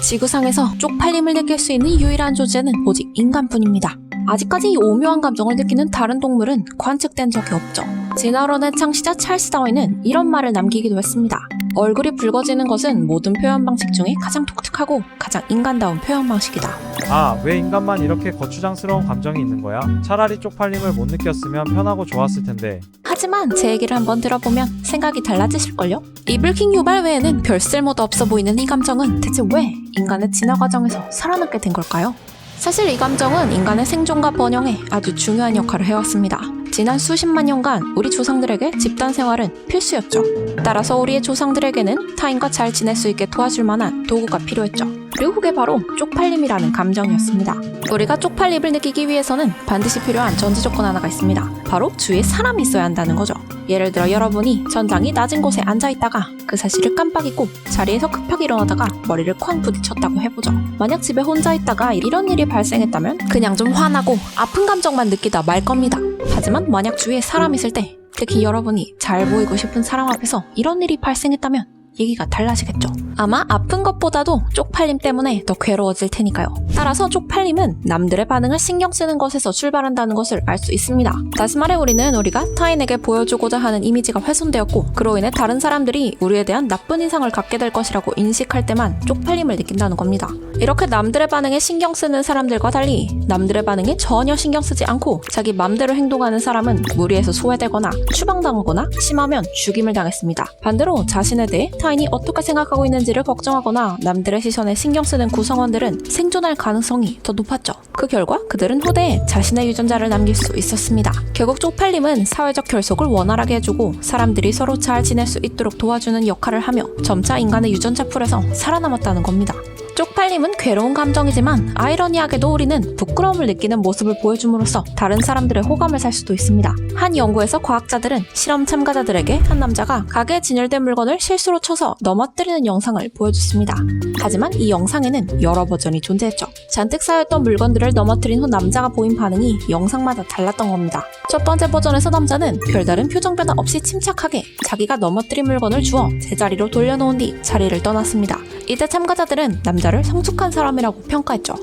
지구상에서 쪽팔림을 느낄 수 있는 유일한 존재는 오직 인간뿐입니다. 아직까지 이 오묘한 감정을 느끼는 다른 동물은 관측된 적이 없죠. 진화론의 창시자 찰스 다윈은 이런 말을 남기기도 했습니다. 얼굴이 붉어지는 것은 모든 표현 방식 중에 가장 독특하고 가장 인간다운 표현 방식이다. 아, 왜 인간만 이렇게 거추장스러운 감정이 있는 거야? 차라리 쪽팔림을 못 느꼈으면 편하고 좋았을 텐데. 하지만 제 얘기를 한번 들어보면 생각이 달라지실걸요? 이블킹 유발 외에는 별 쓸모도 없어 보이는 이 감정은 대체 왜 인간의 진화 과정에서 살아남게 된 걸까요? 사실 이 감정은 인간의 생존과 번영에 아주 중요한 역할을 해왔습니다. 지난 수십만 년간 우리 조상들에게 집단 생활은 필수였죠. 따라서 우리의 조상들에게는 타인과 잘 지낼 수 있게 도와줄 만한 도구가 필요했죠. 그리고 그게 바로 쪽팔림이라는 감정이었습니다. 우리가 쪽팔림을 느끼기 위해서는 반드시 필요한 전제 조건 하나가 있습니다. 바로 주위에 사람이 있어야 한다는 거죠. 예를 들어 여러분이 전장이 낮은 곳에 앉아있다가 그 사실을 깜빡 잊고 자리에서 급하게 일어나다가 머리를 쾅 부딪혔다고 해보죠. 만약 집에 혼자 있다가 이런 일이 발생했다면 그냥 좀 화나고 아픈 감정만 느끼다 말 겁니다. 하지만 만약 주위에 사람이 있을 때, 특히 여러분이 잘 보이고 싶은 사람 앞에서 이런 일이 발생했다면 얘기가 달라지겠죠. 아마 아픈 것보다도 쪽팔림 때문에 더 괴로워질 테니까요. 따라서 쪽팔림은 남들의 반응을 신경 쓰는 것에서 출발한다는 것을 알 수 있습니다. 다시 말해 우리가 타인에게 보여주고자 하는 이미지가 훼손되었고 그로 인해 다른 사람들이 우리에 대한 나쁜 인상을 갖게 될 것이라고 인식할 때만 쪽팔림을 느낀다는 겁니다. 이렇게 남들의 반응에 신경 쓰는 사람들과 달리 남들의 반응에 전혀 신경 쓰지 않고 자기 맘대로 행동하는 사람은 무리해서 소외되거나 추방당하거나 심하면 죽임을 당했습니다. 반대로 자신에 대해 타인이 어떻게 생각하고 있는지를 걱정하거나 남들의 시선에 신경 쓰는 구성원들은 생존할 가능성이 더 높았죠. 그 결과 그들은 후대에 자신의 유전자를 남길 수 있었습니다. 결국 쪽팔림은 사회적 결속을 원활하게 해주고 사람들이 서로 잘 지낼 수 있도록 도와주는 역할을 하며 점차 인간의 유전자 풀에서 살아남았다는 겁니다. 쪽팔림은 괴로운 감정이지만 아이러니하게도 우리는 부끄러움을 느끼는 모습을 보여줌으로써 다른 사람들의 호감을 살 수도 있습니다. 한 연구에서 과학자들은 실험 참가자들에게 한 남자가 가게에 진열된 물건을 실수로 쳐서 넘어뜨리는 영상을 보여줬습니다. 하지만 이 영상에는 여러 버전이 존재했죠. 잔뜩 쌓였던 물건들을 넘어뜨린 후 남자가 보인 반응이 영상마다 달랐던 겁니다. 첫 번째 버전에서 남자는 별다른 표정 변화 없이 침착하게 자기가 넘어뜨린 물건을 주워 제자리로 돌려놓은 뒤 자리를 떠났습니다. 이때 참가자들은 남자를 성숙한 사람이라고 평가했죠.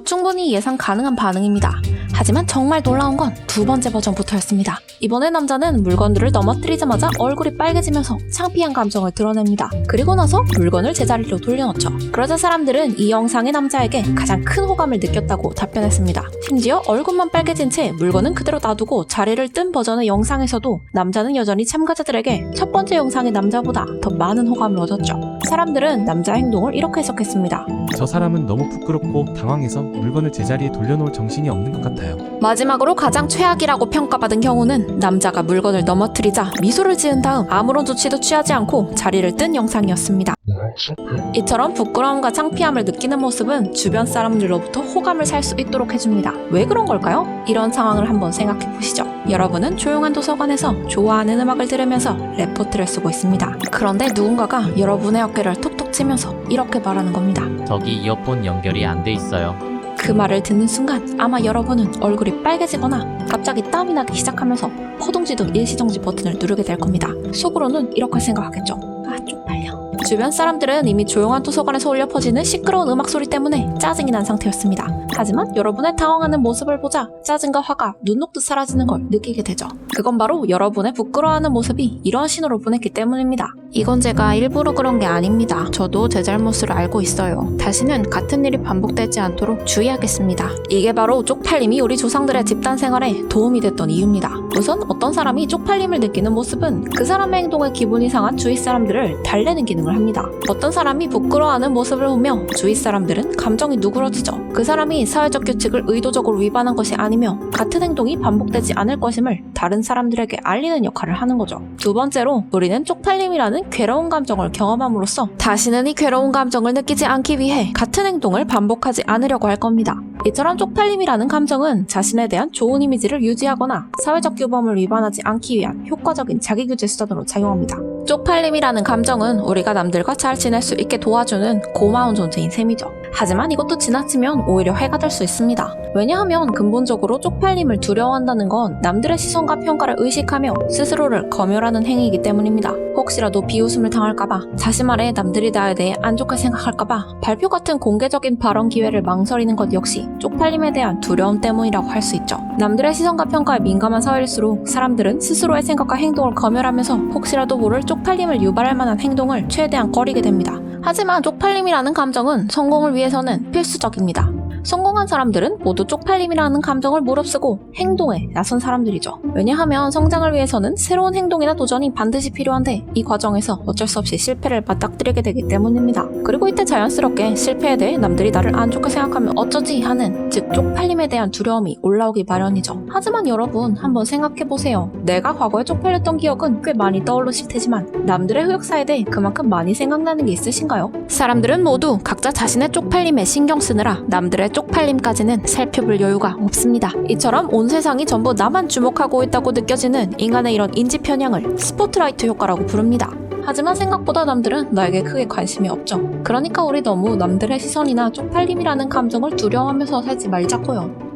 충분히 예상 가능한 반응입니다. 하지만 정말 놀라운 건 두 번째 버전부터였습니다. 이번에 남자는 물건들을 넘어뜨리자마자 얼굴이 빨개지면서 창피한 감정을 드러냅니다. 그리고 나서 물건을 제자리로 돌려놓죠. 그러자 사람들은 이 영상의 남자에게 가장 큰 호감을 느꼈다고 답변했습니다. 심지어 얼굴만 빨개진 채 물건은 그대로 놔두고 자리를 뜬 버전의 영상에서도 남자는 여전히 참가자들에게 첫 번째 영상의 남자보다 더 많은 호감을 얻었죠. 사람들은 남자의 행동을 이렇게 해석했습니다. 저 사람은 너무 부끄럽고 당황해서 물건을 제자리에 돌려놓을 정신이 없는 것 같아요. 마지막으로 가장 최악이라고 평가받은 경우는 남자가 물건을 넘어뜨리자 미소를 지은 다음 아무런 조치도 취하지 않고 자리를 뜬 영상이었습니다. 이처럼 부끄러움과 창피함을 느끼는 모습은 주변 사람들로부터 호감을 살 수 있도록 해줍니다. 왜 그런 걸까요? 이런 상황을 한번 생각해 보시죠. 여러분은 조용한 도서관에서 좋아하는 음악을 들으면서 레포트를 쓰고 있습니다. 그런데 누군가가 여러분의 어깨를 톡톡 치면서 이렇게 말하는 겁니다. 저기 이어폰 연결이 안 돼 있어요. 그 말을 듣는 순간 아마 여러분은 얼굴이 빨개지거나 갑자기 땀이 나기 시작하면서 허둥지둥 일시정지 버튼을 누르게 될 겁니다. 속으로는 이렇게 생각하겠죠. 쪽팔려. 주변 사람들은 이미 조용한 도서관에서 울려 퍼지는 시끄러운 음악 소리 때문에 짜증이 난 상태였습니다. 하지만 여러분의 당황하는 모습을 보자 짜증과 화가 눈 녹듯 사라지는 걸 느끼게 되죠. 그건 바로 여러분의 부끄러워하는 모습이 이런 신호를 보냈기 때문입니다. 이건 제가 일부러 그런 게 아닙니다. 저도 제 잘못을 알고 있어요. 다시는 같은 일이 반복되지 않도록 주의하겠습니다. 이게 바로 쪽팔림이 우리 조상들의 집단 생활에 도움이 됐던 이유입니다. 우선 어떤 사람이 쪽팔림을 느끼는 모습은 그 사람의 행동에 기분이 상한 주위 사람들을 달래는 기능을 합니다. 어떤 사람이 부끄러워하는 모습을 보며 주위 사람들은 감정이 누그러지죠. 그 사람이 사회적 규칙을 의도적으로 위반한 것이 아니며 같은 행동이 반복되지 않을 것임을 다른 사람들에게 알리는 역할을 하는 거죠. 두 번째로 우리는 쪽팔림이라는 괴로운 감정을 경험함으로써 다시는 이 괴로운 감정을 느끼지 않기 위해 같은 행동을 반복하지 않으려고 할 겁니다. 이처럼 쪽팔림이라는 감정은 자신에 대한 좋은 이미지를 유지하거나 사회적 규범을 위반하지 않기 위한 효과적인 자기규제 수단으로 작용합니다. 쪽팔림이라는 감정은 우리가 남들과 잘 지낼 수 있게 도와주는 고마운 존재인 셈이죠. 하지만 이것도 지나치면 오히려 해가 될 수 있습니다. 왜냐하면 근본적으로 쪽팔림을 두려워한다는 건 남들의 시선과 평가를 의식하며 스스로를 검열하는 행위이기 때문입니다. 혹시라도 비웃음을 당할까봐, 자신 말에 남들이 나에 대해 안 좋게 생각할까봐 발표 같은 공개적인 발언 기회를 망설이는 것 역시 쪽팔림에 대한 두려움 때문이라고 할 수 있죠. 남들의 시선과 평가에 민감한 사회일수록 사람들은 스스로의 생각과 행동을 검열하면서 혹시라도 모를 쪽팔림을 유발할 만한 행동을 최대한 꺼리게 됩니다. 하지만 쪽팔림이라는 감정은 성공을 위해서는 필수적입니다. 성공한 사람들은 모두 쪽팔림이라는 감정을 무릅쓰고 행동에 나선 사람들이죠. 왜냐하면 성장을 위해서는 새로운 행동이나 도전이 반드시 필요한데 이 과정에서 어쩔 수 없이 실패를 맞닥뜨리게 되기 때문입니다. 그리고 이때 자연스럽게 실패에 대해 남들이 나를 안 좋게 생각하면 어쩌지 하는, 즉 쪽팔림에 대한 두려움이 올라오기 마련이죠. 하지만 여러분, 한번 생각해보세요. 내가 과거에 쪽팔렸던 기억은 꽤 많이 떠오르실 테지만 남들의 흑역사에 대해 그만큼 많이 생각나는 게 있으신가요? 사람들은 모두 각자 자신의 쪽팔림에 신경 쓰느라 남들의 쪽팔림까지는 살펴볼 여유가 없습니다. 이처럼 온 세상이 전부 나만 주목하고 있다고 느껴지는 인간의 이런 인지 편향을 스포트라이트 효과라고 부릅니다. 하지만 생각보다 남들은 나에게 크게 관심이 없죠. 그러니까 우리 너무 남들의 시선이나 쪽팔림이라는 감정을 두려워하면서 살지 말자고요.